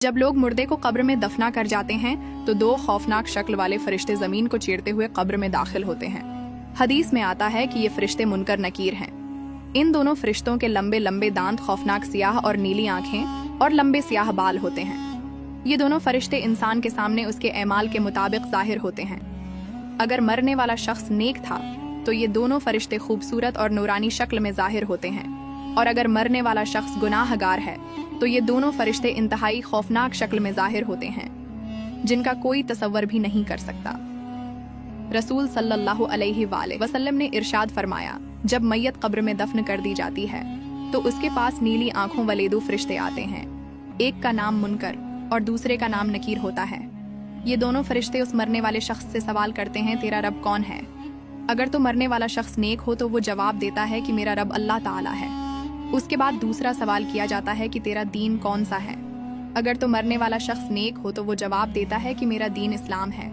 جب لوگ مردے کو قبر میں دفنا کر جاتے ہیں تو دو خوفناک شکل والے فرشتے زمین کو چیرتے ہوئے قبر میں داخل ہوتے ہیں۔ حدیث میں آتا ہے کہ یہ فرشتے منکر نکیر ہیں۔ ان دونوں فرشتوں کے لمبے لمبے دانت، خوفناک سیاہ اور نیلی آنکھیں اور لمبے سیاہ بال ہوتے ہیں۔ یہ دونوں فرشتے انسان کے سامنے اس کے اعمال کے مطابق ظاہر ہوتے ہیں۔ اگر مرنے والا شخص نیک تھا تو یہ دونوں فرشتے خوبصورت اور نورانی شکل میں ظاہر ہوتے ہیں، اور اگر مرنے والا شخص گناہ گار ہے تو یہ دونوں فرشتے انتہائی خوفناک شکل میں ظاہر ہوتے ہیں، جن کا کوئی تصور بھی نہیں کر سکتا۔ رسول صلی اللہ علیہ وآلہ وسلم نے ارشاد فرمایا، جب میت قبر میں دفن کر دی جاتی ہے تو اس کے پاس نیلی آنکھوں والے دو فرشتے آتے ہیں، ایک کا نام منکر اور دوسرے کا نام نکیر ہوتا ہے۔ یہ دونوں فرشتے اس مرنے والے شخص سے سوال کرتے ہیں، تیرا رب کون ہے؟ اگر تو مرنے والا شخص نیک ہو تو وہ جواب دیتا ہے کہ میرا رب اللہ تعالی ہے۔ اس کے بعد دوسرا سوال کیا جاتا ہے کہ تیرا دین کون سا ہے؟ اگر تو مرنے والا شخص نیک ہو تو وہ جواب دیتا ہے کہ میرا دین اسلام ہے۔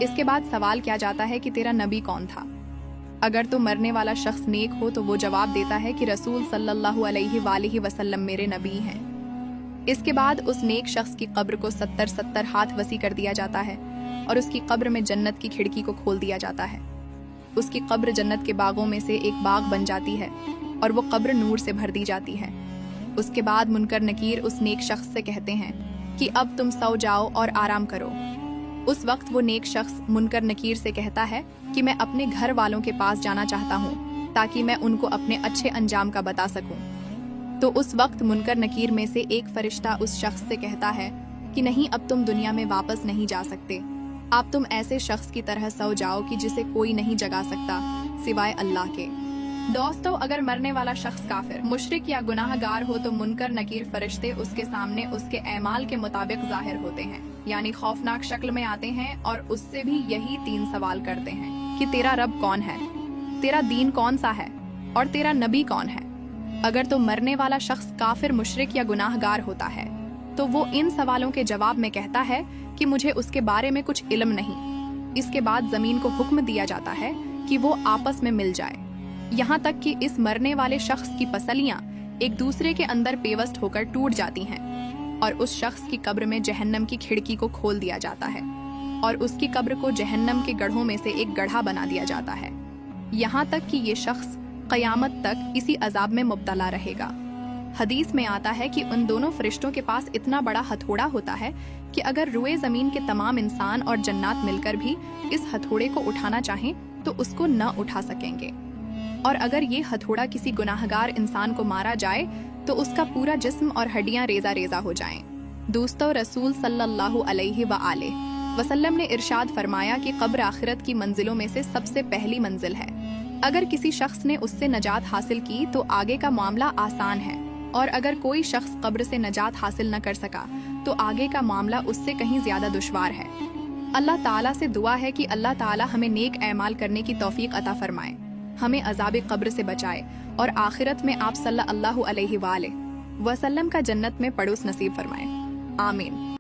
اس کے بعد سوال کیا جاتا ہے کہ تیرا نبی کون تھا؟ اگر تو مرنے والا شخص نیک ہو تو وہ جواب دیتا ہے کہ رسول صلی اللہ علیہ وآلہ وسلم میرے نبی ہیں۔ اس کے بعد اس نیک شخص کی قبر کو 70 ہاتھ وسیع کر دیا جاتا ہے اور اس کی قبر میں جنت کی کھڑکی کو کھول دیا جاتا ہے۔ اس کی قبر جنت کے باغوں میں سے ایک باغ بن جاتی ہے اور وہ قبر نور سے بھر دی جاتی ہے۔ اس کے بعد منکر نکیر اس نیک شخص سے کہتے ہیں کہ اب تم سو جاؤ اور آرام کرو۔ اس وقت وہ نیک شخص منکر نکیر سے کہتا ہے کہ میں اپنے گھر والوں کے پاس جانا چاہتا ہوں تاکہ میں ان کو اپنے اچھے انجام کا بتا سکوں۔ تو اس وقت منکر نکیر میں سے ایک فرشتہ اس شخص سے کہتا ہے کہ نہیں، اب تم دنیا میں واپس نہیں جا سکتے، اب تم ایسے شخص کی طرح سو جاؤ کہ جسے کوئی نہیں جگا سکتا سوائے اللہ کے۔ دوستو، اگر مرنے والا شخص کافر، مشرک یا گناہ گار ہو تو منکر نکیر فرشتے اس کے سامنے اس کے اعمال کے مطابق ظاہر ہوتے ہیں، یعنی خوفناک شکل میں آتے ہیں اور اس سے بھی یہی 3 سوال کرتے ہیں کہ تیرا رب کون ہے، تیرا دین کون سا ہے اور تیرا نبی کون ہے۔ اگر تو مرنے والا شخص کافر، مشرک یا گناہ گار ہوتا ہے تو وہ ان سوالوں کے جواب میں کہتا ہے کہ مجھے اس کے بارے میں کچھ علم نہیں۔ اس کے بعد زمین کو حکم دیا جاتا ہے کہ وہ آپس میں مل جائے، یہاں تک کہ اس مرنے والے شخص کی پسلیاں ایک دوسرے کے اندر پیوست ہو کر ٹوٹ جاتی ہیں، اور اس شخص کی قبر میں جہنم کی کھڑکی کو کھول دیا جاتا ہے اور اس کی قبر کو جہنم کے گڑھوں میں سے ایک گڑھا بنا دیا جاتا ہے، یہاں تک کہ یہ شخص قیامت تک اسی عذاب میں مبتلا رہے گا۔ حدیث میں آتا ہے کہ ان دونوں فرشتوں کے پاس اتنا بڑا ہتھوڑا ہوتا ہے کہ اگر روئے زمین کے تمام انسان اور جنات مل کر بھی اس ہتھوڑے کو اٹھانا چاہیں تو اس کو نہ اٹھا سکیں گے، اور اگر یہ ہتھوڑا کسی گناہگار انسان کو مارا جائے تو اس کا پورا جسم اور ہڈیاں ریزہ ریزہ ہو جائیں۔ دوستو، رسول صلی اللہ علیہ وآلہ وسلم نے ارشاد فرمایا کہ قبر آخرت کی منزلوں میں سے سب سے پہلی منزل ہے۔ اگر کسی شخص نے اس سے نجات حاصل کی تو آگے کا معاملہ آسان ہے، اور اگر کوئی شخص قبر سے نجات حاصل نہ کر سکا تو آگے کا معاملہ اس سے کہیں زیادہ دشوار ہے۔ اللہ تعالیٰ سے دعا ہے کہ اللہ تعالیٰ ہمیں نیک اعمال کرنے کی توفیق عطا فرمائے، ہمیں عذاب قبر سے بچائے اور آخرت میں آپ صلی اللہ علیہ وآلہ وسلم کا جنت میں پڑوس نصیب فرمائے۔ آمین۔